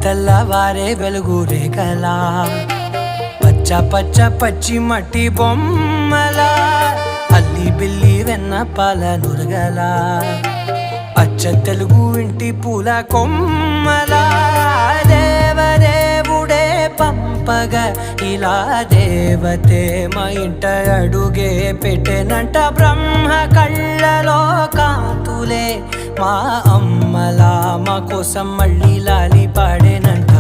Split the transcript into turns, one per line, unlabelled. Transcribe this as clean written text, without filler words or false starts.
తెల్లవారే వెలుగు రేఖలా పచ్చ పచ్చ పచ్చి మట్టి బొమ్మలా అల్లి బిల్లి వెన్న పాల నురగలా అచ్చ తెలుగు ఇంటి పూల కొమ్మలా దేవదేవుడే పంపగా ఇలా దేవతే మా ఇంట అడుగే పెట్టెనంట బ్రహ్మ కళ్ళలో కాంతులే మా అమ్మలా మా కోసం మళ్ళీ లాలి పాడేనంట.